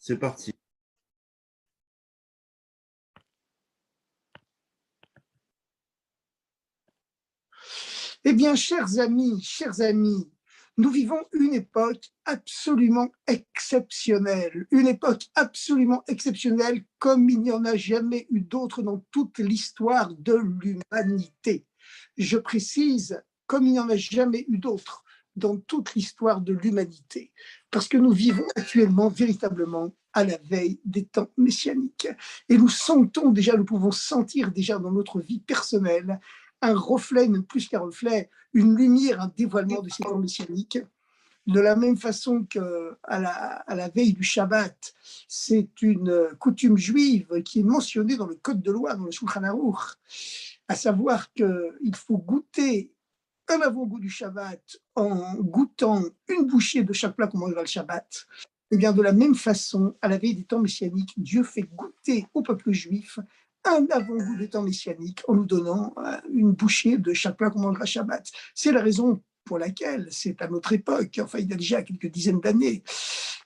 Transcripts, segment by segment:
C'est parti. Eh bien, chers amis, nous vivons une époque absolument exceptionnelle, comme il n'y en a jamais eu d'autre dans toute l'histoire de l'humanité. Je précise, comme il n'y en a jamais eu d'autre dans toute l'histoire de l'humanité, parce que nous vivons actuellement véritablement à la veille des temps messianiques. Et nous pouvons sentir déjà dans notre vie personnelle un reflet, même plus qu'un reflet, une lumière, un dévoilement de ces temps messianiques. De la même façon qu'à la veille du Shabbat, c'est une coutume juive qui est mentionnée dans le Code de loi, dans le Shulchan Aruch, à savoir qu'il faut goûter un avant-goût du Shabbat en goûtant une bouchée de chaque plat qu'on mangera le Shabbat. Et bien de la même façon, à la veille des temps messianiques, Dieu fait goûter au peuple juif un avant-goût des temps messianiques en nous donnant une bouchée de chaque plat qu'on mangera Shabbat. C'est la raison pour laquelle c'est à notre époque, enfin il y a déjà quelques dizaines d'années,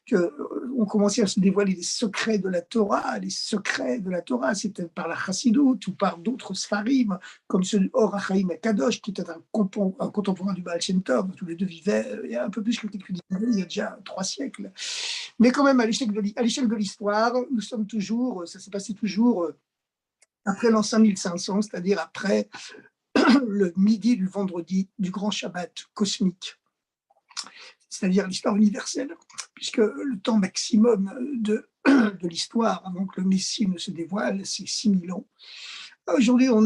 qu'on commençait à se dévoiler les secrets de la Torah. Les secrets de la Torah, c'était par la Chassidoute ou par d'autres Sfarim, comme celui Or HaChaim HaKadosh, qui était un contemporain du Baal Shem Tov. Tous les deux vivaient il y a un peu plus que quelques dizaines d'années, il y a déjà 3 siècles. Mais quand même, à l'échelle de l'histoire, nous sommes toujours, ça s'est passé toujours après l'an 5500, c'est-à-dire après le midi du vendredi du grand Shabbat cosmique, c'est-à-dire l'histoire universelle, puisque le temps maximum de l'histoire avant que le Messie ne se dévoile, c'est 6000 ans. Aujourd'hui, on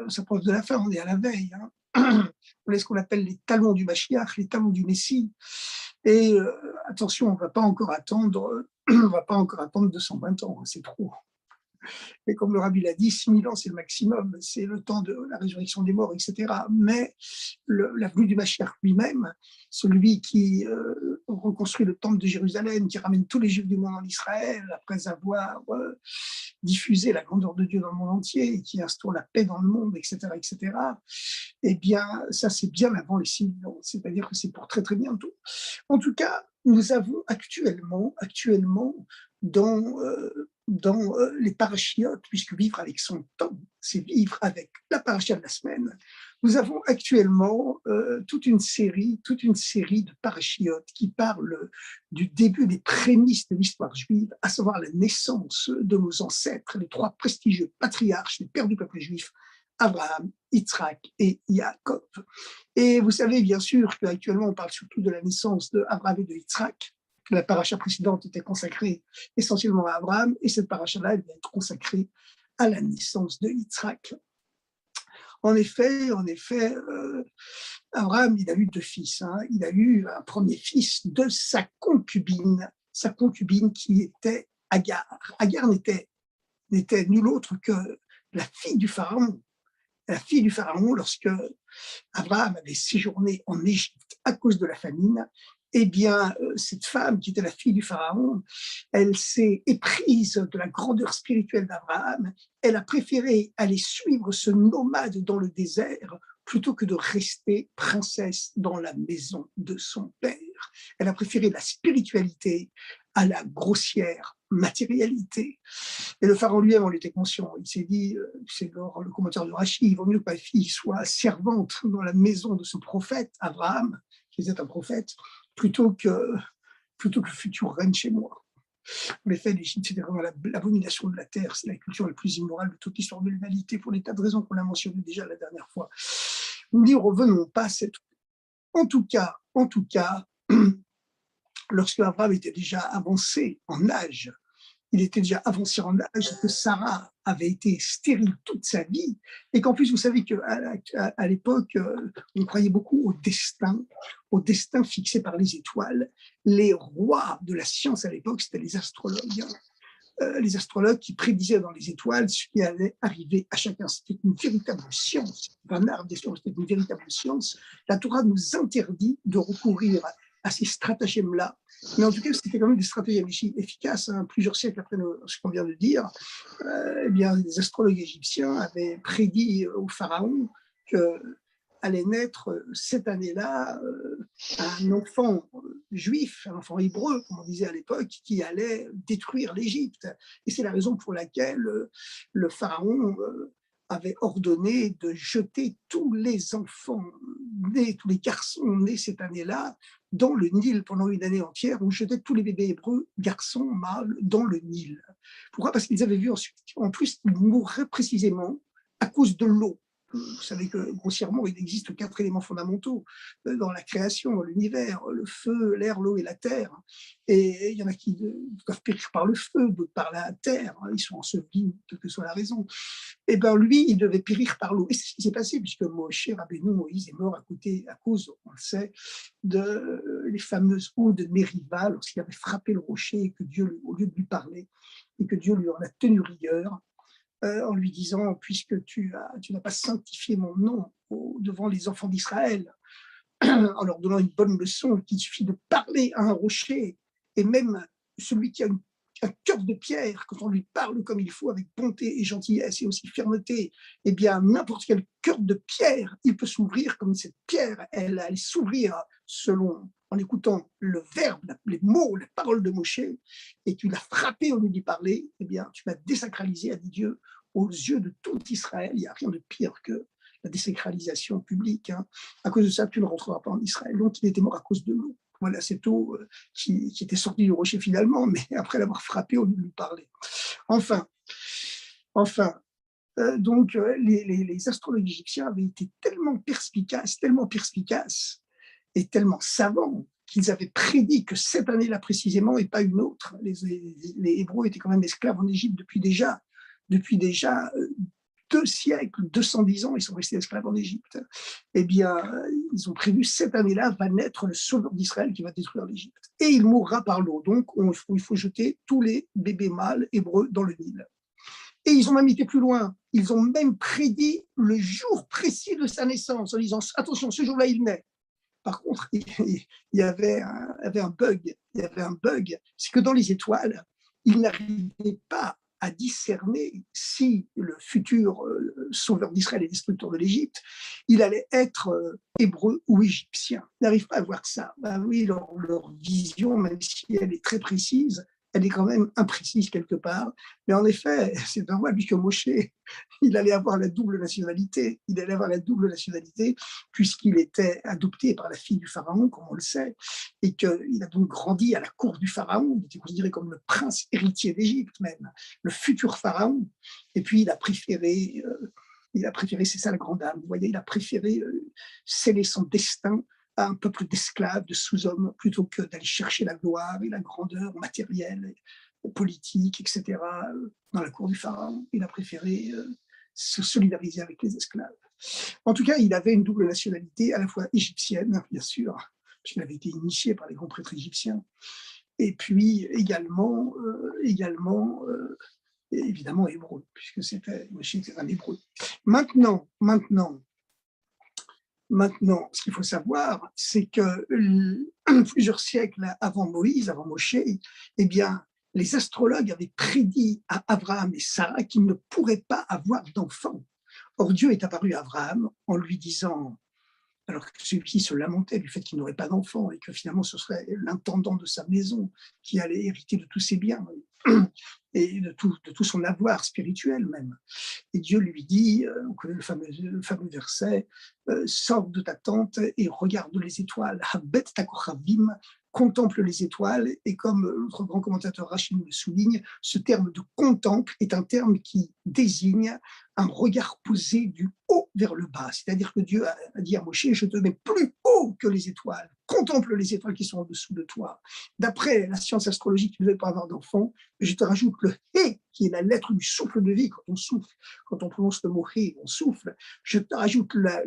s'approche de la fin, on est à la veille. On est ce qu'on appelle les talons du Mashiach, les talons du Messie. Et attention, on ne va pas encore attendre 220 ans, c'est trop. Et comme le Rabbi l'a dit, 6000 ans, c'est le maximum, c'est le temps de la résurrection des morts, etc. Mais la venue du Mashiach lui-même, celui qui reconstruit le temple de Jérusalem, qui ramène tous les Juifs du monde en Israël, après avoir diffusé la grandeur de Dieu dans le monde entier, et qui instaure la paix dans le monde, etc., eh bien, ça, c'est bien avant les 6000 ans, c'est-à-dire que c'est pour très, très bientôt. En tout cas, nous avons actuellement dans les parachiotes, puisque vivre avec son temps, c'est vivre avec la paracha de la semaine. Nous avons actuellement toute une série de parachiotes qui parlent du début des prémices de l'histoire juive, à savoir la naissance de nos ancêtres, les 3 prestigieux patriarches, les pères du peuple juif, Abraham, Yitzhak et Yaakov. Et vous savez bien sûr qu'actuellement on parle surtout de la naissance d'Abraham et de Yitzhak. La paracha précédente était consacrée essentiellement à Abraham, et cette paracha-là, elle va être consacrée à la naissance de Yitzhak. En effet, Abraham, il a eu 2 fils. Il a eu un premier fils de sa concubine qui était Agar. Agar n'était nulle autre que la fille du Pharaon. Lorsque Abraham avait séjourné en Égypte à cause de la famine, eh bien, cette femme qui était la fille du Pharaon, elle s'est éprise de la grandeur spirituelle d'Abraham. Elle a préféré aller suivre ce nomade dans le désert plutôt que de rester princesse dans la maison de son père. Elle a préféré la spiritualité à la grossière matérialité. Et le pharaon lui-même en était conscient. Il s'est dit, c'est le commentaire de Rachi, il vaut mieux que ma fille soit servante dans la maison de ce prophète, Abraham, qui était un prophète, plutôt que futur reine chez moi. En effet, l'Égypte, c'était vraiment l'abomination de la terre, c'est la culture la plus immorale de toute l'histoire de l'humanité, pour des tas de raisons qu'on a mentionnées déjà la dernière fois. Nous ne revenons pas à cette... En tout cas, lorsque Abraham était déjà avancé en âge, que Sarah avait été stérile toute sa vie, et qu'en plus, vous savez qu'à l'époque, on croyait beaucoup au destin fixé par les étoiles. Les rois de la science à l'époque, c'était les astrologues. Les astrologues qui prédisaient dans les étoiles ce qui allait arriver à chacun. C'était une véritable science, un art des sciences, c'était une véritable science. La Torah nous interdit de recourir à ces stratagèmes-là. Mais en tout cas, c'était quand même des stratagèmes efficaces. Plusieurs siècles après ce qu'on vient de dire, eh bien, les astrologues égyptiens avaient prédit au pharaon que allait naître cette année-là un enfant juif, un enfant hébreu, comme on disait à l'époque, qui allait détruire l'Égypte. Et c'est la raison pour laquelle le pharaon avait ordonné de jeter tous les enfants nés, tous les garçons nés cette année-là, dans le Nil pendant une année entière. On jetait tous les bébés hébreux, garçons, mâles, dans le Nil. Pourquoi? Parce qu'ils avaient vu ensuite, en plus, ils mourraient précisément à cause de l'eau. Vous savez que grossièrement, il existe 4 éléments fondamentaux dans la création, dans l'univers: le feu, l'air, l'eau et la terre. Et il y en a qui doivent périr par le feu, d'autres par la terre. Ils sont ensevelis, quelle que soit la raison. Et bien lui, il devait périr par l'eau. Et c'est ce qui s'est passé, puisque Moshe Rabbeinu, Moïse, est mort à cause, on le sait, de les fameuses eaux de Mériba, lorsqu'il avait frappé le rocher et que Dieu, au lieu de lui parler, et que Dieu lui en a tenu rigueur, en lui disant: puisque tu n'as pas sanctifié mon nom devant les enfants d'Israël, en leur donnant une bonne leçon, qu'il suffit de parler à un rocher, et même celui qui a un cœur de pierre, quand on lui parle comme il faut, avec bonté et gentillesse et aussi fermeté, eh bien, n'importe quel cœur de pierre, il peut s'ouvrir comme cette pierre, elle allait s'ouvrir en écoutant le verbe, les mots, les paroles de Moshe, et tu l'as frappé au lieu d'y parler, eh bien, tu m'as désacralisé, a dit Dieu, aux yeux de tout Israël. Il n'y a rien de pire que la désacralisation publique. À cause de ça, tu ne rentreras pas en Israël. Donc, il était mort à cause de l'eau. Voilà, cette eau qui était sortie du rocher finalement, mais après l'avoir frappé au lieu de lui parler. Enfin, donc les astrologues égyptiens avaient été tellement perspicaces et tellement savants qu'ils avaient prédit que cette année-là précisément et pas une autre. Les Hébreux étaient quand même esclaves en Égypte depuis déjà 2 siècles, 210 ans, ils sont restés esclaves en Égypte. Eh bien, ils ont prévu cette année-là va naître le sauveur d'Israël qui va détruire l'Égypte. Et il mourra par l'eau. Donc, il faut jeter tous les bébés mâles hébreux dans le Nil. Et ils ont même été plus loin. Ils ont même prédit le jour précis de sa naissance en disant: attention, ce jour-là, il naît. Par contre, il y avait un bug. C'est que dans les étoiles, ils n'arrivaient pas à discerner si le futur sauveur d'Israël et destructeur de l'Égypte, il allait être hébreu ou égyptien. Ils n'arrivent pas à voir ça. Ben oui, leur vision, même si elle est très précise, elle est quand même imprécise quelque part. Mais en effet, c'est normal, puisque Moshe, il allait avoir la double nationalité. Puisqu'il était adopté par la fille du pharaon, comme on le sait, et qu'il a donc grandi à la cour du pharaon. Il était considéré comme le prince héritier d'Égypte même, le futur pharaon. Et puis il a préféré, c'est ça la grande âme, vous voyez, il a préféré sceller son destin à un peuple d'esclaves, de sous-hommes, plutôt que d'aller chercher la gloire et la grandeur matérielle, politique, etc. Dans la cour du pharaon. Il a préféré se solidariser avec les esclaves. En tout cas, il avait une double nationalité, à la fois égyptienne, bien sûr, puisqu'il avait été initié par les grands prêtres égyptiens, et puis également évidemment hébreu, puisque c'était un hébreu. Maintenant, ce qu'il faut savoir, c'est que plusieurs siècles avant Moïse, avant Moshe, eh bien, les astrologues avaient prédit à Abraham et Sarah qu'ils ne pourraient pas avoir d'enfants. Or, Dieu est apparu à Abraham en lui disant, alors que celui-ci se lamentait du fait qu'il n'aurait pas d'enfant et que finalement ce serait l'intendant de sa maison qui allait hériter de tous ses biens et de tout son avoir spirituel même. Et Dieu lui dit, on connaît le fameux verset, sors de ta tente et regarde les étoiles, habet takochavim, contemple les étoiles, et comme l'autre grand commentateur Rachid le souligne, ce terme de contemple est un terme qui désigne un regard posé du haut vers le bas, c'est-à-dire que Dieu a dit à Moshe, je te mets plus haut que les étoiles, contemple les étoiles qui sont en dessous de toi. D'après la science astrologique, tu ne devais pas avoir d'enfant, je te rajoute le hé, qui est la lettre du souffle de vie, quand on souffle, quand on prononce le mot hé, on souffle, je te rajoute la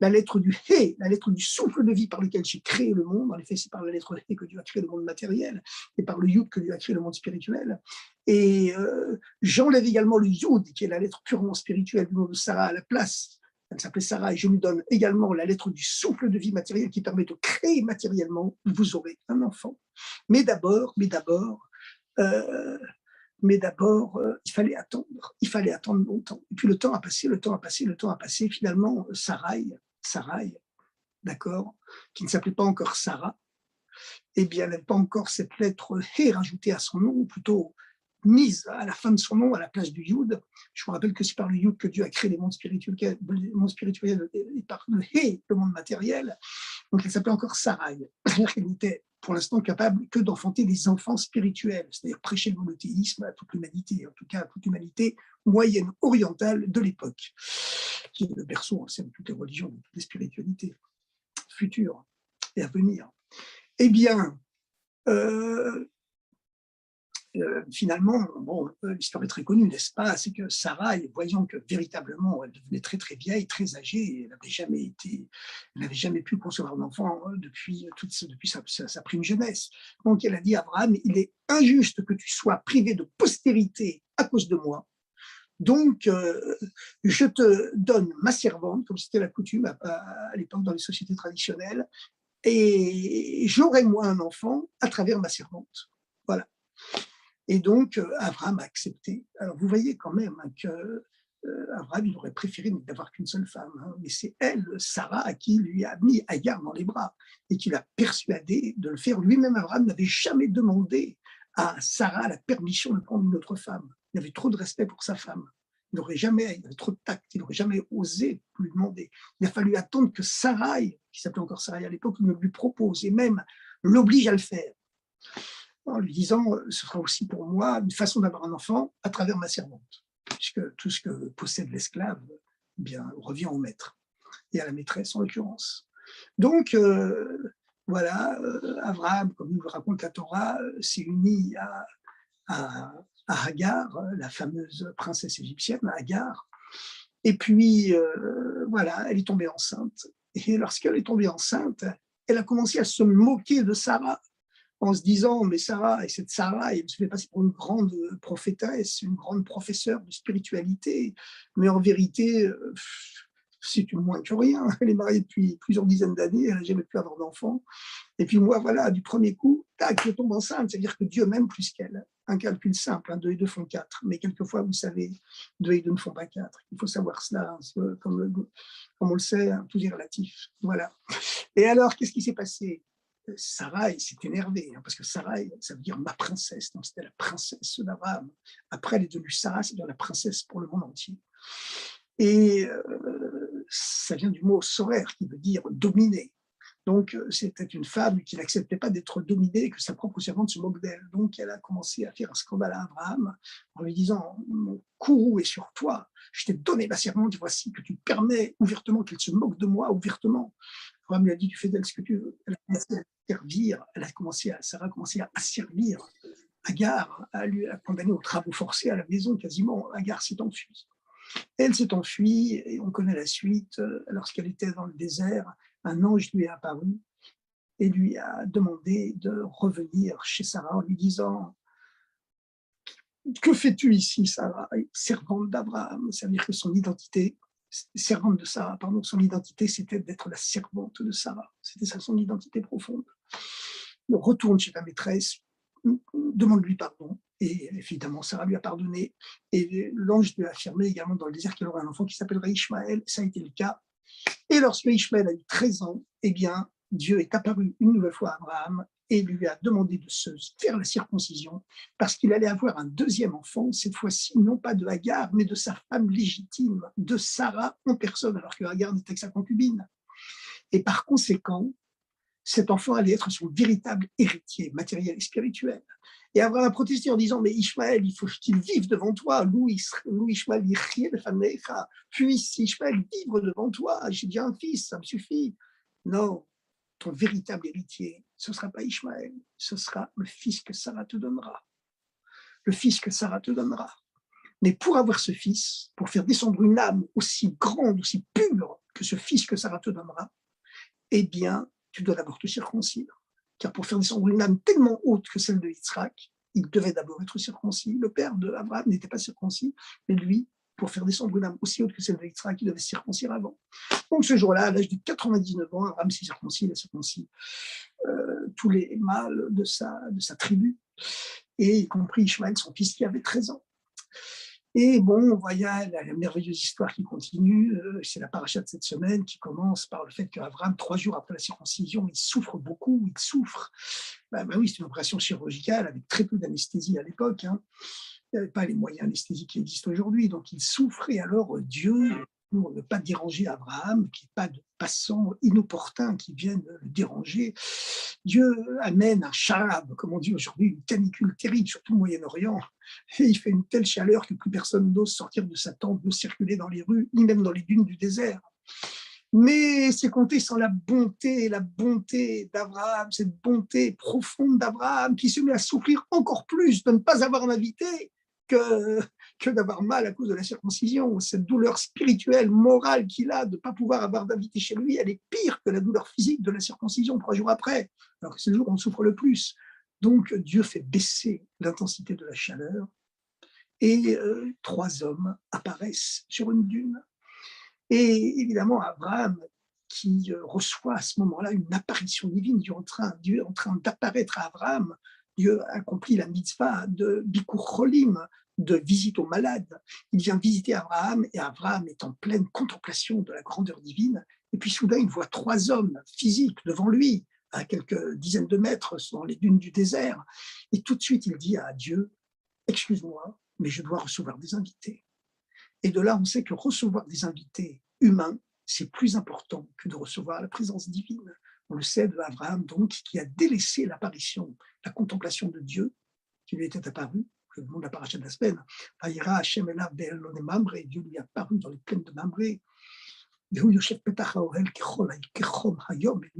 lettre du hé, la lettre du souffle de vie par lequel j'ai créé le monde. En effet, c'est par la lettre hé que Dieu a créé le monde matériel, et par le yud que Dieu a créé le monde spirituel. Et j'enlève également le yud, qui est la lettre purement spirituelle du nom de Sarah, à la place. Elle s'appelait Sarah, et je lui donne également la lettre du souffle de vie matériel qui permet de créer matériellement, vous aurez un enfant. Mais d'abord, il fallait attendre longtemps. Et puis le temps a passé. Finalement, Sarai, Sarai, d'accord, qui ne s'appelait pas encore Sarah, eh bien, elle n'avait pas encore cette lettre Hé rajoutée à son nom, ou plutôt mise à la fin de son nom, à la place du Yud. Je vous rappelle que c'est par le Yud que Dieu a créé les mondes spirituels et par le Hé, le monde matériel. Donc, elle s'appelait encore Sarai. C'est-à-dire qu'elle n'était pour l'instant capable que d'enfanter des enfants spirituels, c'est-à-dire prêcher le monothéisme à toute l'humanité, en tout cas à toute l'humanité moyenne orientale de l'époque, qui est le berceau de toutes les religions, de toutes les spiritualités futures et à venir. Eh bien, finalement, bon, l'histoire est très connue, n'est-ce pas? C'est que Sarah, voyant que véritablement elle devenait très très vieille, très âgée, elle n'avait jamais pu concevoir un enfant depuis sa prime jeunesse. Donc elle a dit à Abraham, il est injuste que tu sois privé de postérité à cause de moi. Donc, je te donne ma servante, comme c'était la coutume à l'époque dans les sociétés traditionnelles, et j'aurai moi un enfant à travers ma servante. Voilà. Et donc, Abraham a accepté. Alors, vous voyez quand même que Abraham, il aurait préféré n'avoir qu'une seule femme, hein, mais c'est elle, Sarah, qui lui a mis Agar dans les bras et qui l'a persuadé de le faire. Lui-même, Abraham n'avait jamais demandé à Sarah la permission de prendre une autre femme. Il avait trop de respect pour sa femme. Il avait trop de tact, il n'aurait jamais osé lui demander. Il a fallu attendre que Sarai, qui s'appelait encore Sarai à l'époque, ne lui propose et même l'oblige à le faire, en lui disant ce sera aussi pour moi une façon d'avoir un enfant à travers ma servante, puisque tout ce que possède l'esclave bien revient au maître et à la maîtresse en l'occurrence. Donc voilà, Abraham, comme nous le raconte la Torah, s'est uni à Hagar, la fameuse princesse égyptienne, Hagar. Et puis, voilà, elle est tombée enceinte. Et lorsqu'elle est tombée enceinte, elle a commencé à se moquer de Sarah, en se disant, mais Sarah, et cette Sarah, elle se fait passer pour une grande prophétesse, une grande professeure de spiritualité, mais en vérité, c'est une moins que rien. Elle est mariée depuis plusieurs dizaines d'années, elle n'a jamais pu avoir d'enfant. Et puis moi, voilà, du premier coup, tac, je tombe enceinte. C'est-à-dire que Dieu m'aime plus qu'elle. Un calcul simple, hein, 2 et 2 font 4. Mais quelquefois, vous savez, 2 et 2 ne font pas 4. Il faut savoir cela, hein, comme on le sait, hein, tout est relatif. Voilà. Et alors, qu'est-ce qui s'est passé? Sarai s'est énervée, hein, parce que Sarai, ça veut dire ma princesse. Donc c'était la princesse d'Abraham. Après, elle est devenue Sarah, c'est-à-dire la princesse pour le monde entier. Et ça vient du mot sorer, qui veut dire dominer. Donc, c'était une femme qui n'acceptait pas d'être dominée, que sa propre servante se moque d'elle. Donc, elle a commencé à faire un scandale à Abraham en lui disant mon courroux est sur toi, je t'ai donné ma servante, voici que tu permets ouvertement qu'elle se moque de moi, ouvertement. Abraham lui a dit tu fais d'elle ce que tu veux. Elle a commencé à servir, Sarah a commencé à servir Agar, à lui a condamné aux travaux forcés à la maison quasiment. Agar s'est enfuie. Elle s'est enfuie et on connaît la suite. Lorsqu'elle était dans le désert, un ange lui est apparu et lui a demandé de revenir chez Sarah en lui disant que fais-tu ici, Sarah, servante d'Abraham? Ça veut dire que son identité, servante de Sarah, pardon, son identité, c'était d'être la servante de Sarah. C'était ça son identité profonde. Donc, retourne chez ta maîtresse, demande-lui pardon. Et évidemment, Sarah lui a pardonné. Et l'ange lui a affirmé également dans le désert qu'il aurait un enfant qui s'appellerait Ishmaël. Ça a été le cas. Et lorsque Ishmaël a eu 13 ans, eh bien, Dieu est apparu une nouvelle fois à Abraham et lui a demandé de se faire la circoncision parce qu'il allait avoir un deuxième enfant, cette fois-ci non pas de Hagar, mais de sa femme légitime, de Sarah en personne, alors que Hagar n'était que sa concubine. Et par conséquent, cet enfant allait être son véritable héritier matériel et spirituel. Et Abraham a protesté en disant, mais Ishmaël, il faut qu'il vive devant toi, Lou Ishmaël, puisse Ishmaël vivre devant toi, j'ai déjà un fils, ça me suffit. Non, ton véritable héritier, ce ne sera pas Ishmaël, ce sera le fils que Sarah te donnera. Le fils que Sarah te donnera. Mais pour avoir ce fils, pour faire descendre une âme aussi grande, aussi pure que ce fils que Sarah te donnera, eh bien, tu dois d'abord te circoncire. Car pour faire descendre une âme tellement haute que celle de Yitzhak, il devait d'abord être circoncis. Le père d'Abraham n'était pas circoncis, mais lui, pour faire descendre une âme aussi haute que celle de Yitzhak, il devait se circoncire avant. Donc ce jour-là, à l'âge de 99 ans, Abraham s'est circoncis, il a circoncis tous les mâles de sa tribu, et y compris Ishmaël, son fils qui avait 13 ans. Et bon, voilà la merveilleuse histoire qui continue. C'est la paracha de cette semaine qui commence par le fait qu'Abraham, 3 jours après la circoncision, il souffre beaucoup, il souffre. Oui, c'est une opération chirurgicale avec très peu d'anesthésie à l'époque, hein. Il n'y avait pas les moyens anesthésiques qui existent aujourd'hui, donc il souffre. Et alors Dieu, pour ne pas déranger Abraham, qu'il n'y ait pas de passants inopportuns qui viennent le déranger, Dieu amène un charab, comme on dit aujourd'hui, une canicule terrible, surtout au Moyen-Orient, et il fait une telle chaleur que plus personne n'ose sortir de sa tente, n'ose circuler dans les rues, ni même dans les dunes du désert. Mais c'est compté sans la bonté d'Abraham, cette bonté profonde d'Abraham qui se met à souffrir encore plus de ne pas avoir un invité que, que d'avoir mal à cause de la circoncision. Cette douleur spirituelle, morale qu'il a de ne pas pouvoir avoir d'invité chez lui, elle est pire que la douleur physique de la circoncision 3 jours après, alors que c'est le jour où on souffre le plus. Donc Dieu fait baisser l'intensité de la chaleur et 3 hommes apparaissent sur une dune. Et évidemment, Abraham, qui reçoit à ce moment-là une apparition divine, Dieu est en train d'apparaître à Abraham, Dieu accomplit la mitzvah de Bikur Cholim, de visite aux malades. Il vient visiter Abraham et Abraham est en pleine contemplation de la grandeur divine. Et puis soudain, il voit 3 hommes physiques devant lui, à quelques dizaines de mètres dans les dunes du désert. Et tout de suite, il dit à Dieu, excuse-moi, mais je dois recevoir des invités. Et de là, on sait que recevoir des invités humains, c'est plus important que de recevoir la présence divine. On le sait de Abraham, donc, qui a délaissé l'apparition, la contemplation de Dieu, qui lui était apparu, le nom de la paracha de la semaine. Vaïra Hashem elav be'elon Mamré, Dieu lui est apparu dans les plaines de Mamré. Et lui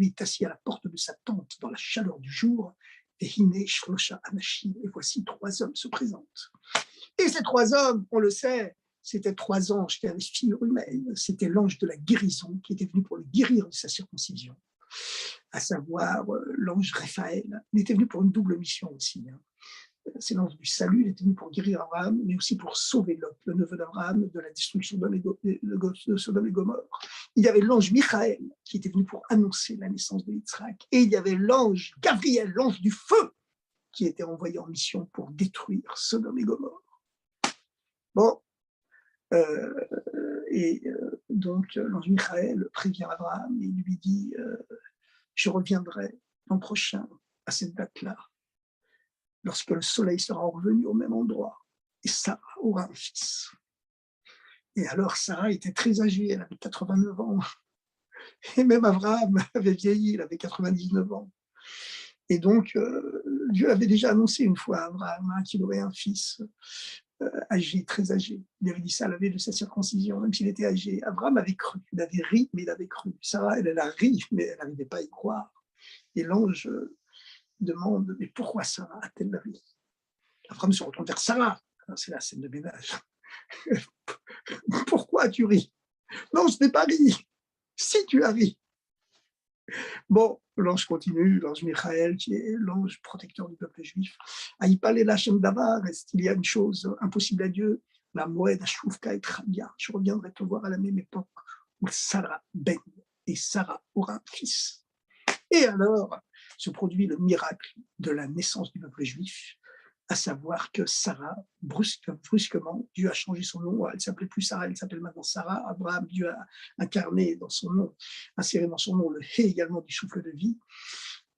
est assis à la porte de sa tente dans la chaleur du jour. Et voici 3 hommes se présentent. Et ces 3 hommes, on le sait, c'était 3 anges qui avaient figure humaine. C'était l'ange de la guérison qui était venu pour le guérir de sa circoncision, à savoir l'ange Raphaël. Il était venu pour une double mission aussi, hein. C'est l'ange du salut, il était venu pour guérir Abraham, mais aussi pour sauver Lot, le neveu d'Abraham, de la destruction de Sodome et Gomorre. Il y avait l'ange Michaël qui était venu pour annoncer la naissance de Yitzhak. Et il y avait l'ange Gabriel, l'ange du feu, qui était envoyé en mission pour détruire Sodome et Gomorre. Bon, donc l'ange Michaël prévient Abraham et lui dit je reviendrai l'an prochain à cette date-là, lorsque le soleil sera revenu au même endroit, et Sarah aura un fils. Et alors Sarah était très âgée, elle avait 89 ans, et même Abraham avait vieilli, il avait 99 ans. Et donc Dieu avait déjà annoncé une fois à Abraham qu'il aurait un fils âgé, très âgé. Il avait dit ça à la veille de sa circoncision, même s'il était âgé. Abraham avait cru, il avait ri, mais il avait cru. Sarah, elle a ri, mais elle n'arrivait pas à y croire. Et l'ange demande, mais pourquoi Sarah a-t-elle ri? Abraham se retourne vers Sarah. Alors, c'est la scène de ménage. Pourquoi tu ris? Non, je n'ai pas ri. Si tu as ri. Bon, l'ange continue, l'ange Michaël, qui est l'ange protecteur du peuple juif. Aïpale Lachem Davar, est-ce qu'il y a une chose impossible à Dieu? La Moed Ashuvka et Trabia. Je reviendrai te voir à la même époque où Sarah ben, et Sarah aura un fils. Et alors se produit le miracle de la naissance du peuple juif, à savoir que Sarah, brusquement, Dieu a changé son nom, elle ne s'appelait plus Sarah, elle s'appelle maintenant Sarah. Abraham, Dieu a incarné dans son nom, inséré dans son nom le Hé également du souffle de vie.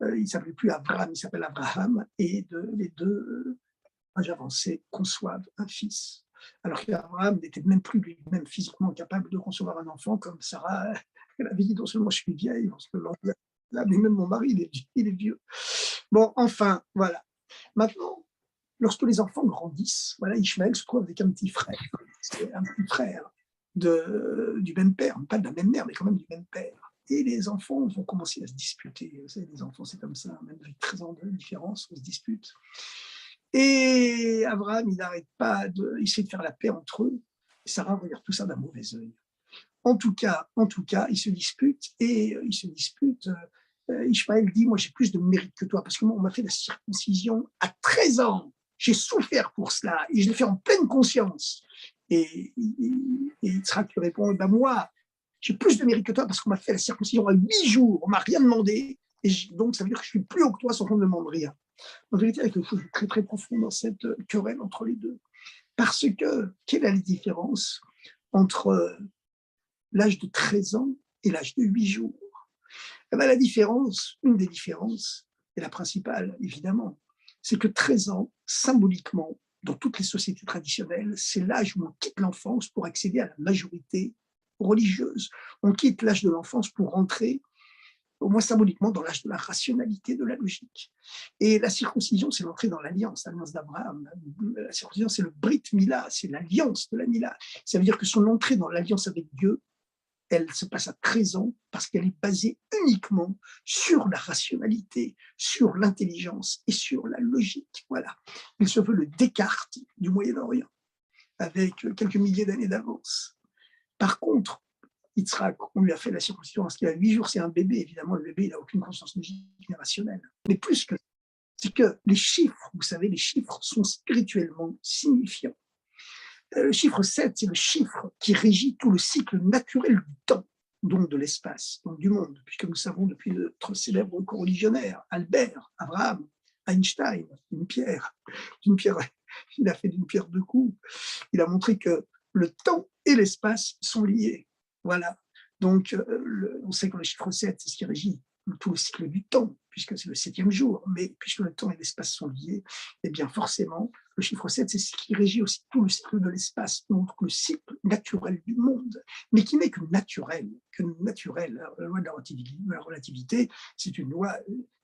Il ne s'appelait plus Abraham, il s'appelle Abraham, et les deux âges avancés conçoivent un fils. Alors qu'Abraham n'était même plus lui-même physiquement capable de concevoir un enfant, comme Sarah, elle avait dit non seulement je suis vieille, parce que là, mais même mon mari, il est vieux. Bon, enfin, voilà. Maintenant, lorsque les enfants grandissent, voilà, Ishmaël se trouve avec un petit frère. C'est un petit frère du même père, pas de la même mère, mais quand même du même père. Et les enfants vont commencer à se disputer. Vous savez, les enfants, c'est comme ça, même avec 13 ans de différence, on se dispute. Et Abraham, il n'arrête pas d'essayer de faire la paix entre eux. Et Sarah regarde tout ça d'un mauvais œil. En tout cas, ils se disputent et Ishmaël dit, moi j'ai plus de mérite que toi, parce que moi on m'a fait la circoncision à 13 ans. J'ai souffert pour cela et je l'ai fait en pleine conscience. Et Yitzhak lui répond, ben moi, j'ai plus de mérite que toi parce qu'on m'a fait la circoncision à 8 jours, on m'a rien demandé, et donc ça veut dire que je suis plus haut que toi sans qu'on ne me demande rien. En vérité, il y a quelque chose de très très profond dans cette querelle entre les deux. Parce que, quelle est la différence entre l'âge de 13 ans et l'âge de 8 jours? Eh bien, la différence, une des différences, et la principale évidemment, c'est que 13 ans, symboliquement, dans toutes les sociétés traditionnelles, c'est l'âge où on quitte l'enfance pour accéder à la majorité religieuse. On quitte l'âge de l'enfance pour rentrer, au moins symboliquement, dans l'âge de la rationalité, de la logique. Et la circoncision, c'est l'entrée dans l'alliance d'Abraham. La circoncision, c'est le Brit Mila, c'est l'alliance de la Mila. Ça veut dire que son entrée dans l'alliance avec Dieu, elle se passe à 13 ans parce qu'elle est basée uniquement sur la rationalité, sur l'intelligence et sur la logique. Voilà. Il se veut le Descartes du Moyen-Orient, avec quelques milliers d'années d'avance. Par contre, Yitzhak, on lui a fait la circoncision lorsqu'il a 8 jours, c'est un bébé, évidemment, le bébé, il n'a aucune conscience logique ni rationnelle. Mais plus que c'est que les chiffres, vous savez, les chiffres sont spirituellement signifiants. Le chiffre 7, c'est le chiffre qui régit tout le cycle naturel du temps, donc de l'espace, donc du monde, puisque nous savons depuis notre célèbre co-religionnaire, Albert, Abraham, Einstein, une pierre, il a fait d'une pierre deux coups. Il a montré que le temps et l'espace sont liés. Voilà. Donc, on sait que le chiffre 7, c'est ce qui régit tout le cycle du temps, puisque c'est le 7e jour. Mais puisque le temps et l'espace sont liés, eh bien forcément, le chiffre 7, c'est ce qui régit aussi tout le cycle de l'espace, donc le cycle naturel du monde, mais qui n'est que naturel. La loi de la relativité, c'est une loi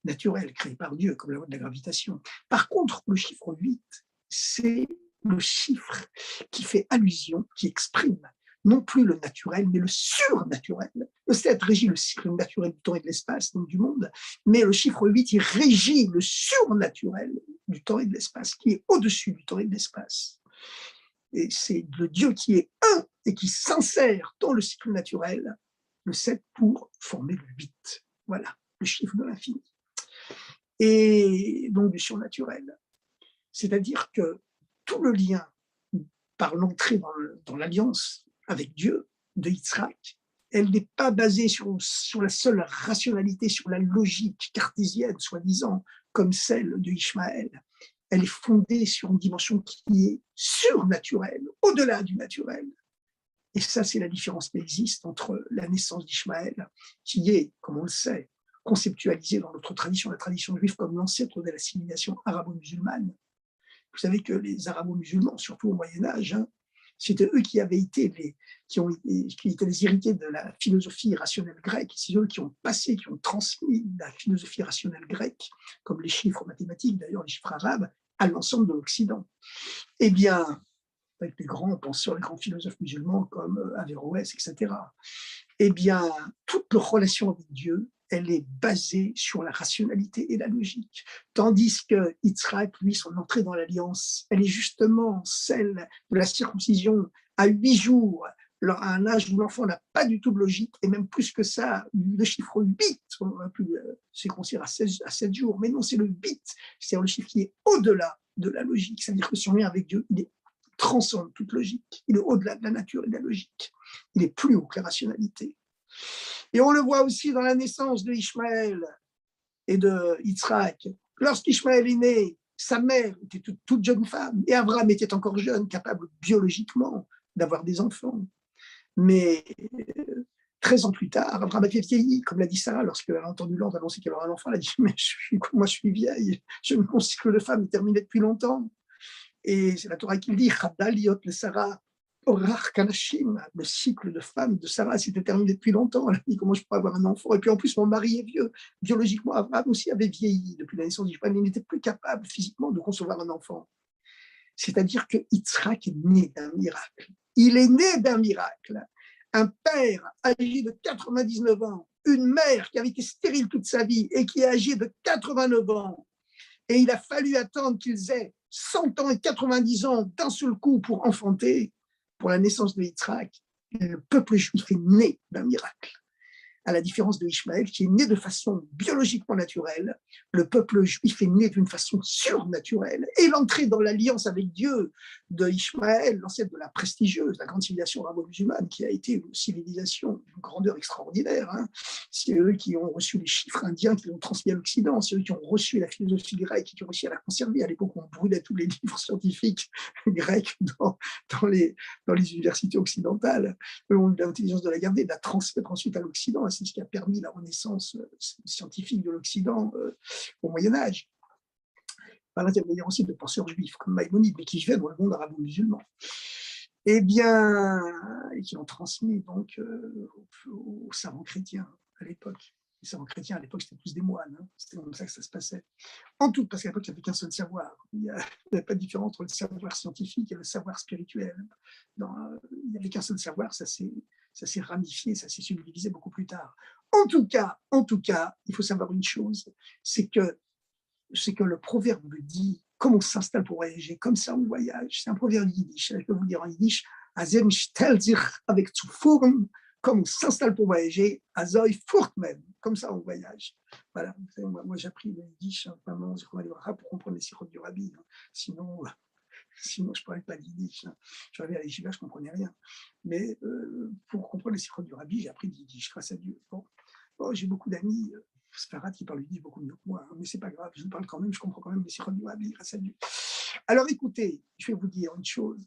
naturelle créée par Dieu, comme la loi de la gravitation. Par contre, le chiffre 8, c'est le chiffre qui fait allusion, qui exprime non plus le naturel, mais le surnaturel. Le 7 régit le cycle naturel du temps et de l'espace, donc du monde, mais le chiffre 8, il régit le surnaturel du temps et de l'espace, qui est au-dessus du temps et de l'espace. Et c'est le Dieu qui est un et qui s'insère dans le cycle naturel, le 7 pour former le 8. Voilà, le chiffre de l'infini. Et donc du surnaturel. C'est-à-dire que tout le lien par l'entrée dans l'alliance avec Dieu de Yitzhak, elle n'est pas basée sur la seule rationalité, sur la logique cartésienne, soi-disant, comme celle de Ishmaël. Elle est fondée sur une dimension qui est surnaturelle, au-delà du naturel. Et ça, c'est la différence qui existe entre la naissance d'Ishmaël, qui est, comme on le sait, conceptualisée dans notre tradition, la tradition juive, comme l'ancêtre de l'assimilation arabo-musulmane. Vous savez que les arabo-musulmans, surtout au Moyen-Âge, c'était eux qui avaient été qui étaient les héritiers de la philosophie rationnelle grecque. C'est eux qui ont transmis la philosophie rationnelle grecque, comme les chiffres mathématiques, d'ailleurs les chiffres arabes, à l'ensemble de l'Occident. Eh bien, avec les grands penseurs, les grands philosophes musulmans comme Averroès, etc. Eh bien, toute leur relation avec Dieu, elle est basée sur la rationalité et la logique. Tandis que Yitzhak, lui, son entrée dans l'alliance, elle est justement celle de la circoncision à 8 jours, à un âge où l'enfant n'a pas du tout de logique, et même plus que ça, le chiffre 8, on va plus circoncire à 7 jours, mais non, c'est le 8, c'est-à-dire le chiffre qui est au-delà de la logique, c'est-à-dire que son lien avec Dieu, il transcende toute logique, il est au-delà de la nature et de la logique, il est plus haut que la rationalité. Et on le voit aussi dans la naissance de Ishmaël et de Yitzhak. Lorsqu'Ishmaël est né, sa mère était toute jeune femme et Abraham était encore jeune, capable biologiquement d'avoir des enfants. Mais 13 ans plus tard, Abraham avait vieilli, comme l'a dit Sarah, lorsqu'elle a entendu l'ange annoncer qu'elle aurait un enfant. Elle a dit, mais moi je suis vieille, mon cycle de femme est terminé depuis longtemps. Et c'est la Torah qui le dit, Chadaliot le Sarah, Orach Kanashim, le cycle de femme de Sarah s'était terminé depuis longtemps. Elle a dit, comment je pourrais avoir un enfant? Et puis en plus, mon mari est vieux. Biologiquement, Abraham aussi avait vieilli depuis la naissance d'Ishmaël. Il n'était plus capable physiquement de concevoir un enfant. C'est-à-dire que Yitzhak est né d'un miracle. Il est né d'un miracle. Un père âgé de 99 ans, une mère qui avait été stérile toute sa vie et qui est âgée de 89 ans. Et il a fallu attendre qu'ils aient 100 ans et 90 ans d'un seul coup pour enfanter, pour la naissance de Yitzhak. Le peuple juif est né d'un miracle. à la différence de Ishmaël, qui est né de façon biologiquement naturelle, le peuple juif est né d'une façon surnaturelle. Et l'entrée dans l'alliance avec Dieu de Ishmaël, l'ancêtre de la prestigieuse, la grande civilisation arabo-musulmane, qui a été une civilisation d'une grandeur extraordinaire. Hein. C'est eux qui ont reçu les chiffres indiens, qui l'ont transmis à l'Occident. C'est eux qui ont reçu la philosophie grecque, qui ont réussi à la conserver. À l'époque, on brûlait tous les livres scientifiques grecs dans les universités occidentales. Eux ont eu l'intelligence de la garder, de la transmettre ensuite à l'Occident. C'est ce qui a permis la renaissance scientifique de l'Occident au Moyen-Âge, par l'intermédiaire aussi de penseurs juifs comme Maïmonide, mais qui vivaient dans le monde arabo-musulman. Eh bien, et qui ont transmis donc aux savants chrétiens à l'époque. Les savants chrétiens à l'époque, c'était plus des moines. Hein. C'était comme ça que ça se passait. En tout, parce qu'à l'époque, il n'y avait qu'un seul savoir. Il n'y avait pas de différence entre le savoir scientifique et le savoir spirituel. Il n'y avait qu'un seul savoir, ça s'est ramifié, ça s'est subdivisé beaucoup plus tard. En tout cas, il faut savoir une chose, c'est que le proverbe dit « comme on s'installe pour voyager, comme ça on voyage ». C'est un proverbe yiddish. Je peux vous dire en yiddish « Azem stellt sich avec zu fuhren », comme on s'installe pour voyager, « Azoi furt même », comme ça on voyage. Voilà, moi j'ai appris le yiddish, vraiment, pour comprendre les sirops du rabbi. Hein. Sinon, je ne parlais pas yiddish. Hein. Je suis à l'Yeshiva, je ne comprenais rien. Mais pour comprendre les sirops du rabbi, j'ai appris le yiddish, grâce à Dieu. Bon, j'ai beaucoup d'amis Sfarad qui parle yiddish beaucoup mieux que moi, hein, mais c'est pas grave, je parle quand même, je comprends quand même les sirops du rabbi, grâce à Dieu. Alors écoutez, je vais vous dire une chose,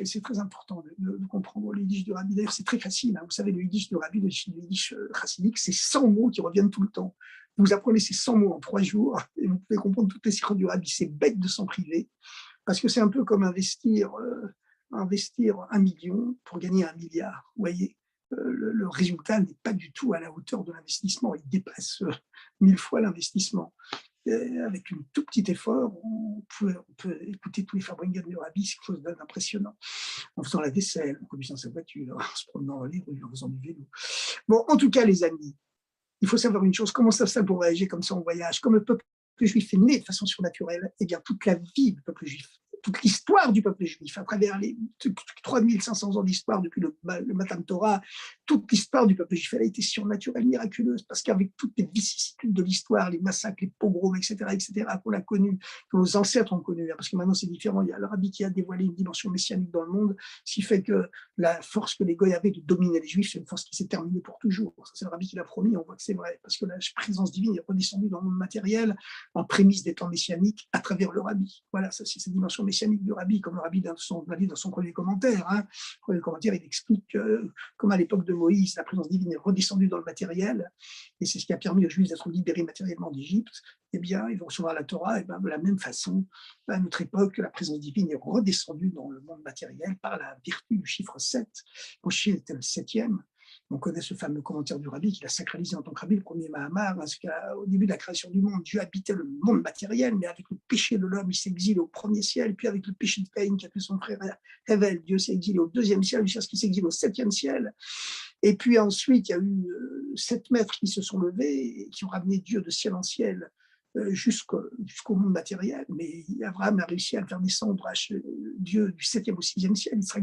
c'est très important de comprendre le yiddish du rabbi. D'ailleurs, c'est très facile. Hein. Vous savez, le yiddish du rabbi, le yiddish chassidique, c'est 100 mots qui reviennent tout le temps. Vous apprenez ces 100 mots en 3 jours et vous pouvez comprendre toutes les sirops du rabbi. C'est bête de s'en priver parce que c'est un peu comme investir 1 million pour gagner 1 milliard. Vous voyez, le résultat n'est pas du tout à la hauteur de l'investissement. Il dépasse 1000 fois l'investissement. Avec un tout petit effort, on peut écouter tous les fabricants de rabbi, c'est quelque chose d'impressionnant. En faisant la vaisselle, en conduisant sa voiture, en se promenant dans les rues, en faisant du vélo. Bon, en tout cas, les amis, il faut savoir une chose, comment ça pour voyager comme ça on voyage, comme le peuple juif est né de façon surnaturelle, eh bien toute la vie du peuple juif, toute l'histoire du peuple juif, à travers les 3500 ans d'histoire depuis le Matan Torah, toute l'histoire du peuple juif, elle a été surnaturelle, miraculeuse, parce qu'avec toutes les vicissitudes de l'histoire, les massacres, les pogroms, etc., qu'on a connus, que nos ancêtres ont connus, parce que maintenant c'est différent, il y a le rabbi qui a dévoilé une dimension messianique dans le monde, ce qui fait que la force que les Goïs avaient de dominer les Juifs, c'est une force qui s'est terminée pour toujours. Ça, c'est le rabbi qui l'a promis, on voit que c'est vrai, parce que la présence divine est redescendue dans le monde matériel en prémisse des temps messianiques à travers le rabbi. Voilà, ça c'est cette dimension messianique du rabbi, comme le rabbi dans son premier commentaire. Hein. Le premier commentaire, il explique comme à l'époque de Moïse, la présence divine est redescendue dans le matériel, et c'est ce qui a permis aux Juifs d'être libérés matériellement d'Égypte. Eh bien, ils vont recevoir la Torah, et bien, de la même façon, à notre époque, la présence divine est redescendue dans le monde matériel par la vertu du chiffre 7. Moshe était le 7e. On connaît ce fameux commentaire du rabbi qui l'a sacralisé en tant que rabbi, le premier Mahamar, parce qu'au début de la création du monde, Dieu habitait le monde matériel, mais avec le péché de l'homme, il s'exile au premier ciel, puis avec le péché de Caïn qui a fait son frère Hevel, Dieu s'est exilé au 2e ciel, jusqu'à ce qu'il s'exile au 7e ciel. Et puis ensuite, il y a eu 7 maîtres qui se sont levés et qui ont ramené Dieu de ciel en ciel jusqu'au monde matériel. Mais Abraham a réussi à le faire descendre à Dieu du 7e au 6e ciel, il sera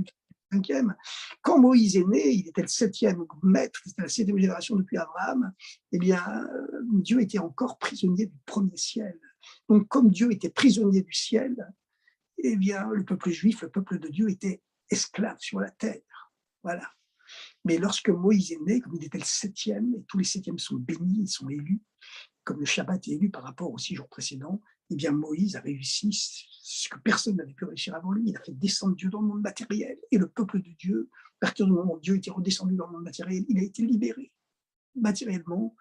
5e. Quand Moïse est né, il était le 7e maître, c'était la 7e génération depuis Abraham, eh bien, Dieu était encore prisonnier du premier ciel. Donc, comme Dieu était prisonnier du ciel, eh bien, le peuple juif, le peuple de Dieu, était esclave sur la terre. Voilà. Mais lorsque Moïse est né, comme il était le 7e, et tous les 7e sont bénis, ils sont élus, comme le Shabbat est élu par rapport aux 6 jours précédents, eh bien Moïse a réussi ce que personne n'avait pu réussir avant lui. Il a fait descendre Dieu dans le monde matériel. Et le peuple de Dieu, à partir du moment où Dieu était redescendu dans le monde matériel, il a été libéré matériellement,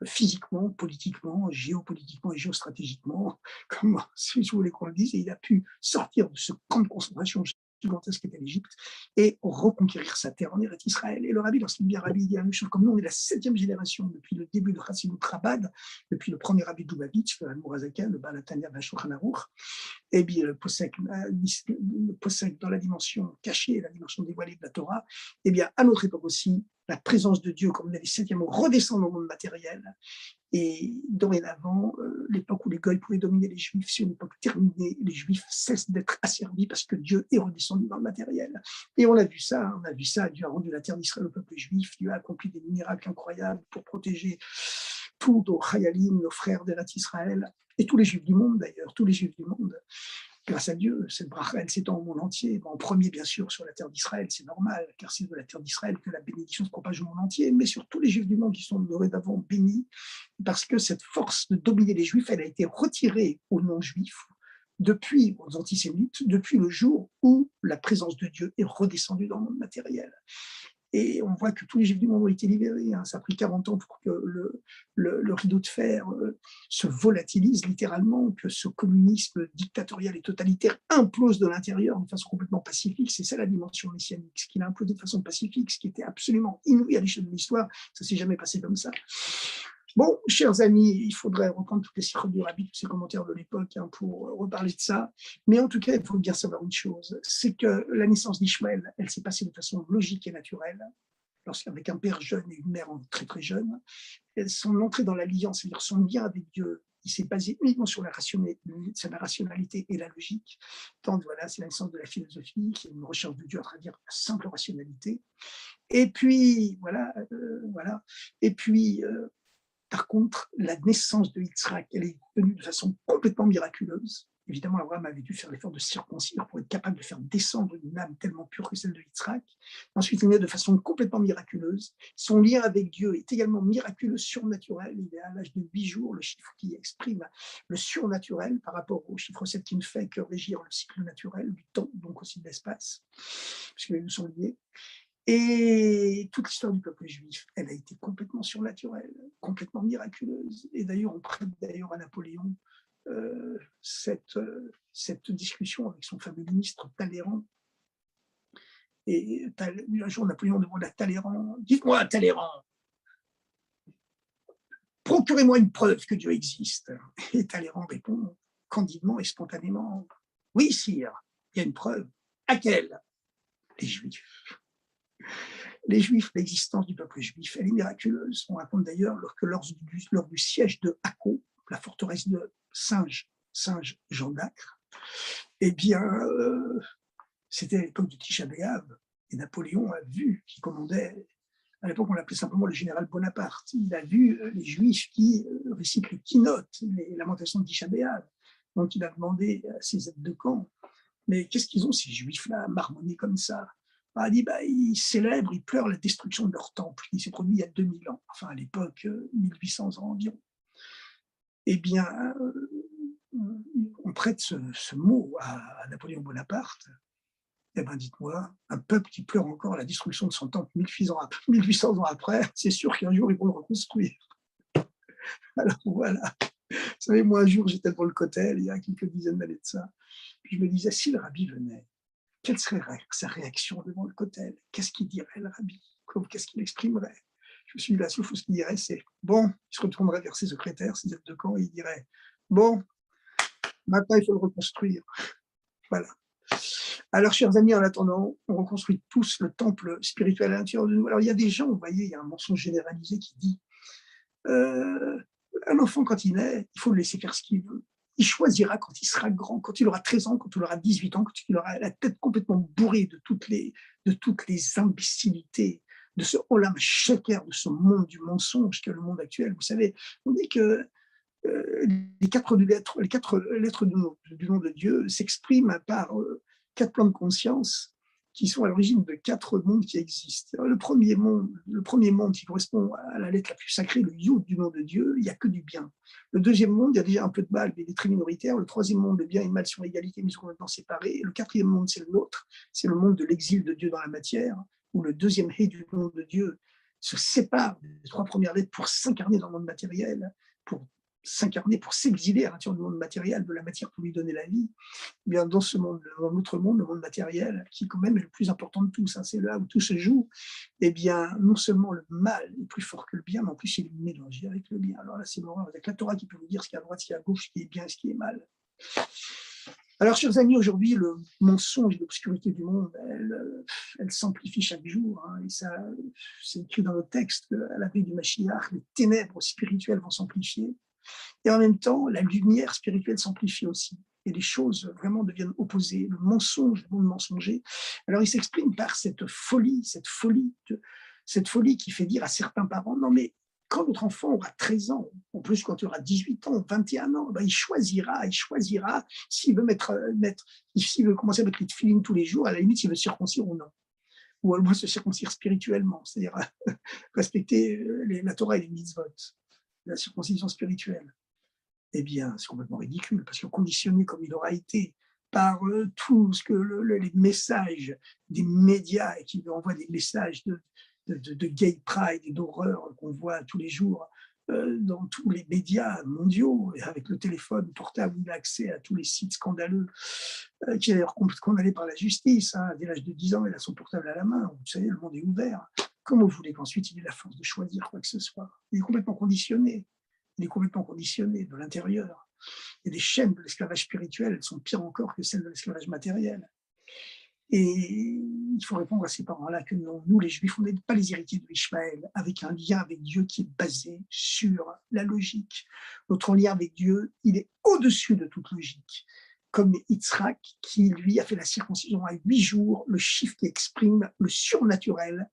physiquement, politiquement, géopolitiquement et géostratégiquement, comme si je voulais qu'on le dise, et il a pu sortir de ce camp de concentration gigantesque qu'était l'Égypte et reconquérir sa terre en Eretz Israël. Et le rabbi, lorsqu'il dit rabbi, il dit la même chose, comme nous, on est la 7e génération depuis le début de Chassidut Chabad, depuis le premier rabbi de Lubavitch, le Admour HaZaken, le Baal HaTanya, le Shulchan Aruch. et bien le possèque dans la dimension cachée, la dimension dévoilée de la Torah, et bien à notre époque aussi, la présence de Dieu, comme on a dit, septième mot, redescend dans le monde matériel. Et dorénavant, l'époque où les Goïs pouvaient dominer les Juifs, c'est une époque terminée. Les Juifs cessent d'être asservis parce que Dieu est redescendu dans le matériel. Et on a vu ça, Dieu a rendu la terre d'Israël au peuple juif, Dieu a accompli des miracles incroyables pour protéger tous nos Chayalim, nos frères d'Eretz Israël, et tous les Juifs du monde d'ailleurs, tous les Juifs du monde. Grâce à Dieu, cette bracha, elle s'étend au monde entier. En premier, bien sûr, sur la terre d'Israël, c'est normal, car c'est de la terre d'Israël que la bénédiction se propage au monde entier, mais sur tous les Juifs du monde qui sont dorénavant bénis, parce que cette force de dominer les Juifs, elle a été retirée aux non-Juifs, depuis aux antisémites, depuis le jour où la présence de Dieu est redescendue dans le monde matériel. Et on voit que tous les Juifs du monde ont été libérés. Ça a pris 40 ans pour que le rideau de fer se volatilise littéralement, que ce communisme dictatorial et totalitaire implose de l'intérieur de façon complètement pacifique. C'est ça la dimension messianique, ce qu'il a implosé de façon pacifique, ce qui était absolument inouï à l'échelle de l'histoire. Ça ne s'est jamais passé comme ça. Bon, chers amis, il faudrait reprendre toutes les sirops du Rabbi, tous ces commentaires de l'époque pour reparler de ça. Mais en tout cas, il faut bien savoir une chose, c'est que la naissance d'Ishmaël, elle s'est passée de façon logique et naturelle, lorsqu'avec un père jeune et une mère très très jeune, son entrée dans l'alliance, c'est-à-dire son lien avec Dieu, il s'est basé uniquement sur la rationalité et la logique. Donc voilà, c'est la naissance de la philosophie, qui est une recherche de Dieu à travers la simple rationalité. Et puis, voilà. Et puis, par contre, la naissance de Yitzhak, elle est venue de façon complètement miraculeuse. Évidemment, Abraham avait dû faire l'effort de circoncire pour être capable de faire descendre une âme tellement pure que celle de Yitzhak. Ensuite, il est né de façon complètement miraculeuse. Son lien avec Dieu est également miraculeux, surnaturel. Il est à l'âge de 8 jours, le chiffre qui exprime le surnaturel par rapport au chiffre 7 qui ne fait que régir le cycle naturel du temps, donc aussi de l'espace, puisque les deux sont liés. Et toute l'histoire du peuple juif, elle a été complètement surnaturelle, complètement miraculeuse. Et d'ailleurs, on prête d'ailleurs à Napoléon cette discussion avec son fameux ministre Talleyrand. Et un jour, Napoléon demande à Talleyrand, « Dites-moi, Talleyrand, procurez-moi une preuve que Dieu existe. » Et Talleyrand répond candidement et spontanément, « Oui, sire, il y a une preuve. À quelle ? Les Juifs. » Les Juifs, l'existence du peuple juif, elle est miraculeuse. On raconte d'ailleurs que lors du siège de Akko, la forteresse de Singe Jean d'Acre, eh bien, c'était à l'époque de Tisha B'Av, et Napoléon a vu, qui commandait, à l'époque on l'appelait simplement le général Bonaparte, il a vu les Juifs qui récitent le Kinot, les lamentations de Tisha B'Av. Donc il a demandé à ses aides de camp, mais qu'est-ce qu'ils ont ces Juifs-là, marmonnés comme ça ? A dit, ils célèbrent, ils pleurent la destruction de leur temple, qui s'est produit il y a 2000 ans, enfin à l'époque, 1800 ans environ. Eh bien, on prête ce mot à Napoléon Bonaparte. Eh bien, dites-moi, un peuple qui pleure encore la destruction de son temple 1800 ans après, c'est sûr qu'un jour, ils vont le reconstruire. Alors voilà. Vous savez, moi, un jour, j'étais devant le Kotel, il y a quelques dizaines d'années de ça, puis je me disais, si le Rabbi venait, quelle serait sa réaction devant le Kotel? Qu'est-ce qu'il dirait, le Rabbi? Qu'est-ce qu'il exprimerait? Je me suis dit, la seule chose qu'il dirait, c'est bon, il se retournerait vers ses secrétaires, ses aides de camp, et il dirait bon, maintenant il faut le reconstruire. Voilà. Alors, chers amis, en attendant, on reconstruit tous le temple spirituel à l'intérieur de nous. Alors, il y a des gens, vous voyez, il y a un mensonge généralisé qui dit un enfant, quand il naît, il faut le laisser faire ce qu'il veut. Il choisira quand il sera grand, quand il aura 13 ans, quand il aura 18 ans, quand il aura la tête complètement bourrée de toutes les imbécilités, de ce olam sheker, de ce monde du mensonge qu'est le monde actuel. Vous savez, on dit que les quatre lettres du nom de Dieu s'expriment par 4 plans de conscience qui sont à l'origine de 4 mondes qui existent. Le premier monde qui correspond à la lettre la plus sacrée, le Yud du nom de Dieu, il n'y a que du bien. Le deuxième monde, il y a déjà un peu de mal, mais il est très minoritaire. Le troisième monde, le bien et le mal sont égalité, mais sont complètement séparés. Et le quatrième monde, c'est le nôtre, c'est le monde de l'exil de Dieu dans la matière, où le deuxième Hé du nom de Dieu se sépare des 3 premières lettres pour s'incarner dans le monde matériel, pour s'exiler à l'intérieur du monde matériel, de la matière pour lui donner la vie. Eh bien, dans ce monde, dans notre monde, le monde matériel, qui quand même est le plus important de tous, c'est là où tout se joue, eh bien, non seulement le mal est plus fort que le bien, mais en plus il est mélangé avec le bien. Alors là, c'est l'horreur avec la Torah qui peut nous dire ce qui est à droite, ce qui est à gauche, ce qui est bien et ce qui est mal. Alors, chers amis, aujourd'hui, le mensonge et l'obscurité du monde, elle s'amplifie chaque jour. Hein, et ça, c'est écrit dans le texte, à la veille du Mashiach, les ténèbres spirituelles vont s'amplifier. Et en même temps, la lumière spirituelle s'amplifie aussi. Et les choses vraiment deviennent opposées. Le mensonge, le monde mensonger. Alors, il s'exprime par cette folie qui fait dire à certains parents, non mais quand notre enfant aura 13 ans, en plus quand il aura 18 ans, 21 ans, ben, il choisira s'il veut s'il veut commencer à mettre les tefilines tous les jours, à la limite s'il veut circoncire ou non, ou au moins se circoncire spirituellement, c'est-à-dire respecter la Torah et les mitzvot, la circoncision spirituelle. Eh bien, c'est complètement ridicule, parce que conditionné comme il aura été par tout ce que les messages des médias qui lui envoient des messages de gay pride et d'horreur qu'on voit tous les jours dans tous les médias mondiaux, et avec le téléphone portable, il a accès à tous les sites scandaleux, qui est d'ailleurs condamné par la justice. Hein, dès l'âge de 10 ans, il a son portable à la main. Vous savez, le monde est ouvert. Comment vous voulez qu'ensuite il ait la force de choisir quoi que ce soit? Il est complètement conditionné. Il est complètement conditionné de l'intérieur. Et les chaînes de l'esclavage spirituel, elles sont pires encore que celles de l'esclavage matériel. Et il faut répondre à ces parents-là que non, nous, les Juifs, on n'est pas les héritiers de l'Ishmaël, avec un lien avec Dieu qui est basé sur la logique. Notre lien avec Dieu, il est au-dessus de toute logique. Comme Yitzhak, qui lui a fait la circoncision à 8 jours, le chiffre qui exprime le surnaturel.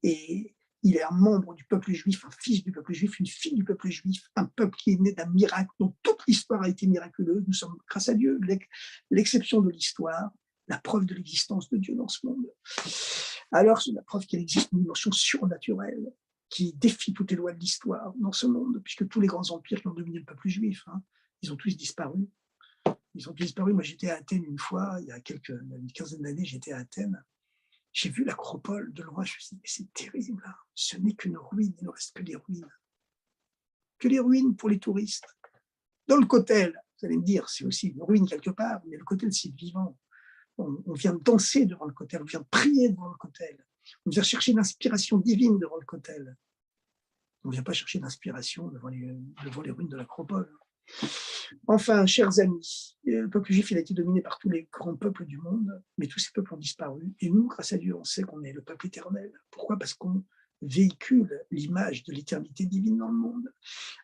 Et il est un membre du peuple juif, un fils du peuple juif, une fille du peuple juif, un peuple qui est né d'un miracle dont toute l'histoire a été miraculeuse. Nous sommes, grâce à Dieu, l'exception de l'histoire, la preuve de l'existence de Dieu dans ce monde. Alors, c'est la preuve qu'il existe une dimension surnaturelle qui défie toutes les lois de l'histoire dans ce monde, puisque tous les grands empires qui ont dominé le peuple juif, hein, ils ont tous disparu. Ils ont tous disparu. Moi, j'étais à Athènes une fois, il y a une quinzaine d'années, j'étais à Athènes. J'ai vu l'acropole de loin, je me suis dit, mais c'est terrible, hein. Ce n'est qu'une ruine, il ne reste que des ruines. Que les ruines pour les touristes. Dans le Kotel, vous allez me dire, c'est aussi une ruine quelque part, mais le Kotel, c'est vivant. On vient danser devant le Kotel, on vient prier devant le Kotel, on vient chercher l'inspiration divine devant le Kotel. On ne vient pas chercher l'inspiration devant les ruines de l'acropole. Enfin, chers amis, le peuple juif, il a été dominé par tous les grands peuples du monde, mais tous ces peuples ont disparu. Et nous, grâce à Dieu, on sait qu'on est le peuple éternel. Pourquoi? Parce qu'on véhicule l'image de l'éternité divine dans le monde.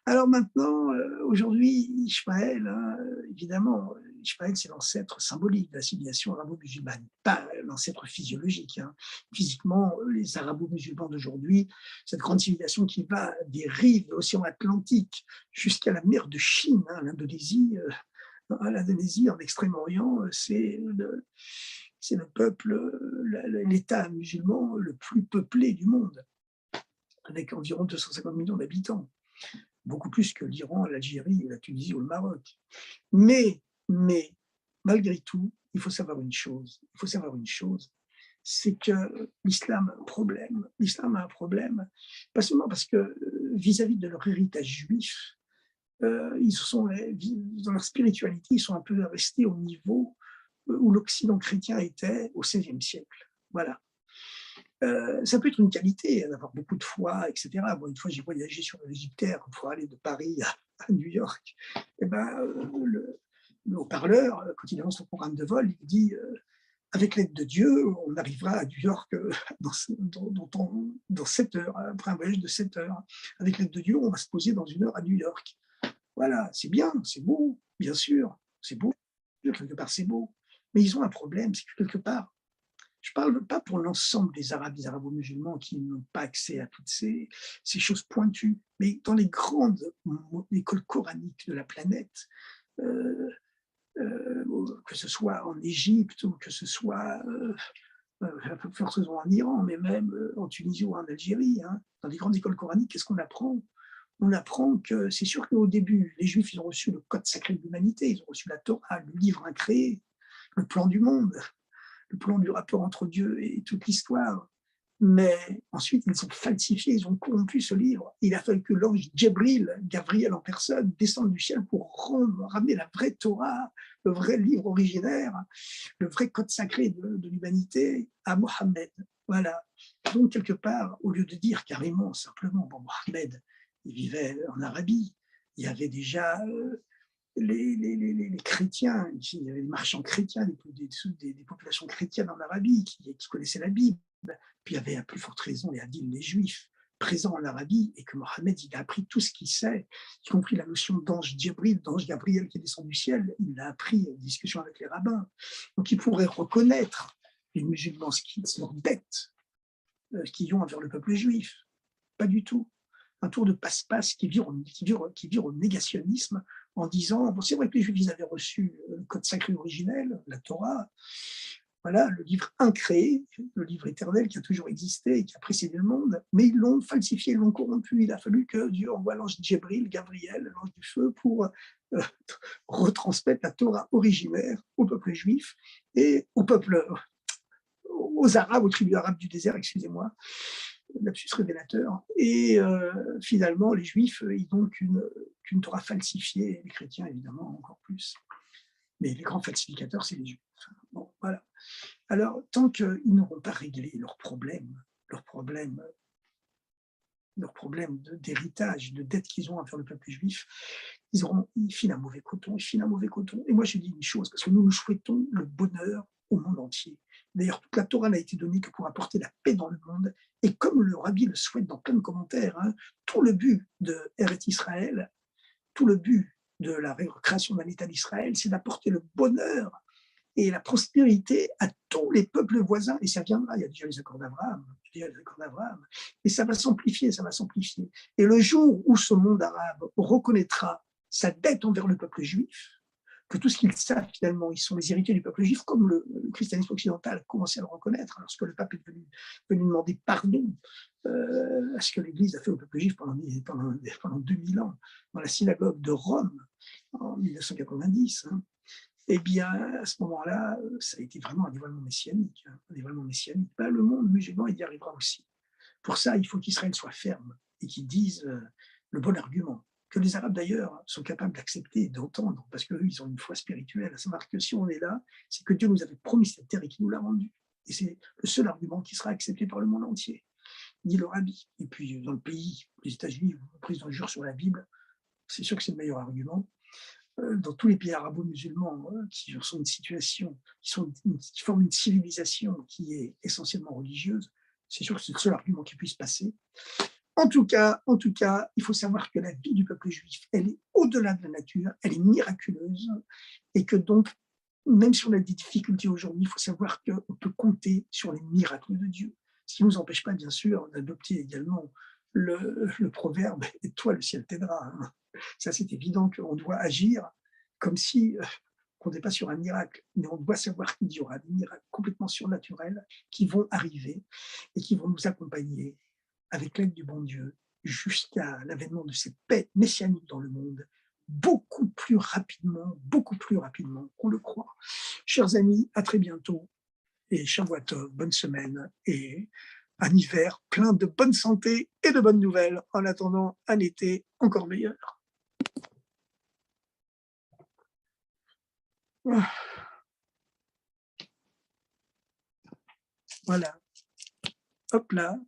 Alors maintenant, aujourd'hui, Ishmaël, hein, évidemment, Ishmaël, c'est l'ancêtre symbolique de la civilisation arabo-musulmane, pas l'ancêtre physiologique. Hein. Physiquement, les arabo-musulmans d'aujourd'hui, cette grande civilisation qui va des rives de l'océan Atlantique jusqu'à la mer de Chine, hein, l'Indonésie, en Extrême-Orient, c'est le peuple, l'État musulman le plus peuplé du monde, avec environ 250 millions d'habitants. Beaucoup plus que l'Iran, l'Algérie, la Tunisie ou le Maroc. Mais, malgré tout, il faut savoir une chose, c'est que l'islam a un problème. L'islam a un problème, pas seulement parce que vis-à-vis de leur héritage juif, dans leur spiritualité, ils sont un peu restés au niveau où l'Occident chrétien était au XVIe siècle. Voilà. Ça peut être une qualité d'avoir beaucoup de foi, etc. Bon, une fois, j'ai voyagé sur l'Égyptaire pour aller de Paris à New York. Et ben, le haut-parleur, quand il annonce son programme de vol, il dit avec l'aide de Dieu, on arrivera à New York dans 7 heures, après un voyage de 7 heures. Avec l'aide de Dieu, on va se poser dans 1 heure à New York. Voilà, c'est bien, c'est beau, bien sûr, c'est beau, quelque part c'est beau. Mais ils ont un problème, c'est que quelque part, je ne parle pas pour l'ensemble des Arabes, des Arabo-musulmans qui n'ont pas accès à toutes ces choses pointues, mais dans les grandes écoles coraniques de la planète, que ce soit en Égypte ou que ce soit en Iran, mais même en Tunisie ou en Algérie, hein, dans les grandes écoles coraniques, qu'est-ce qu'on apprend? On apprend que c'est sûr qu'au début, les Juifs, ils ont reçu le code sacré de l'humanité, ils ont reçu la Torah, le livre incréé, le plan du monde, le plan du rapport entre Dieu et toute l'histoire. Mais ensuite, ils ont falsifié, ils ont corrompu ce livre. Il a fallu que l'ange Gabriel en personne, descende du ciel pour ramener la vraie Torah, le vrai livre originaire, le vrai code sacré de l'humanité à Mohammed. Voilà. Donc, quelque part, au lieu de dire carrément, simplement, bon, Mohammed, il vivait en Arabie, il y avait déjà les chrétiens, il y avait des marchands chrétiens, des populations chrétiennes en Arabie qui connaissaient la Bible. Puis il y avait à plus forte raison les Hadiths, les Juifs présents en Arabie, et que Mohammed, il a appris tout ce qu'il sait, y compris la notion d'ange Djibril, d'ange Gabriel qui descend du ciel, il l'a appris en discussion avec les rabbins. Donc il pourrait reconnaître les musulmans skites, leurs dettes qu'ils ont envers le peuple juif. Pas du tout. Un tour de passe-passe qui vire au négationnisme en disant, bon, c'est vrai que les Juifs ils avaient reçu le code sacré originel, la Torah, voilà, le livre incréé, le livre éternel qui a toujours existé et qui a précédé le monde, mais ils l'ont falsifié, ils l'ont corrompu. Il a fallu que Dieu envoie l'ange Djibril, Gabriel, l'ange du feu, pour retransmettre la Torah originaire au peuple juif et aux Arabes, aux tribus arabes du désert, excusez-moi, lapsus révélateur. Et finalement, les Juifs, ils n'ont qu'une Torah falsifiée, les chrétiens, évidemment, encore plus. Mais les grands falsificateurs, c'est les Juifs. Bon, voilà. Alors, tant qu'ils n'auront pas réglé leurs problèmes d'héritage, de dette qu'ils ont envers le peuple juif, ils filent un mauvais coton, Et moi, je dis une chose, parce que nous souhaitons le bonheur au monde entier. D'ailleurs, toute la Torah n'a été donnée que pour apporter la paix dans le monde. Et comme le Rabbi le souhaite dans plein de commentaires, tout le but de Eretz Israël, tout le but de la création d'un État d'Israël, c'est d'apporter le bonheur et la prospérité à tous les peuples voisins, et ça viendra, il y a déjà les accords d'Abraham, et ça va s'amplifier. Et le jour où ce monde arabe reconnaîtra sa dette envers le peuple juif, que tout ce qu'ils savent finalement, ils sont les héritiers du peuple juif, comme le christianisme occidental a commencé à le reconnaître, lorsque le pape est venu demander pardon à ce que l'Église a fait au peuple juif pendant 2000 ans, dans la synagogue de Rome, en 1990. Eh bien, à ce moment-là, ça a été vraiment un dévoilement messianique. Le monde musulman, il y arrivera aussi. Pour ça, il faut qu'Israël soit ferme et qu'il dise le bon argument, que les Arabes d'ailleurs sont capables d'accepter et d'entendre, parce qu'eux, ils ont une foi spirituelle. À savoir que si on est là, c'est que Dieu nous avait promis cette terre et qu'il nous l'a rendue. Et c'est le seul argument qui sera accepté par le monde entier, dit le Rabbi. Et puis, dans le pays, les États-Unis, le président jure sur la Bible, c'est sûr que c'est le meilleur argument. Dans tous les pays arabo-musulmans qui sont une situation, qui forment une civilisation qui est essentiellement religieuse, c'est sûr que c'est le seul argument qui puisse passer. En tout cas, il faut savoir que la vie du peuple juif, elle est au-delà de la nature, elle est miraculeuse, et que donc, même si on a des difficultés aujourd'hui, il faut savoir qu'on peut compter sur les miracles de Dieu. Ce qui ne nous empêche pas, bien sûr, d'adopter également le proverbe « Et toi, le ciel t'aidera ». Ça, c'est évident qu'on doit agir comme si on n'était pas sur un miracle, mais on doit savoir qu'il y aura des miracles complètement surnaturels qui vont arriver et qui vont nous accompagner avec l'aide du bon Dieu jusqu'à l'avènement de cette paix messianique dans le monde, beaucoup plus rapidement qu'on le croit. Chers amis, à très bientôt et Shavua Tov, bonne semaine et un hiver plein de bonne santé et de bonnes nouvelles en attendant un été encore meilleur. Voilà. Hop là.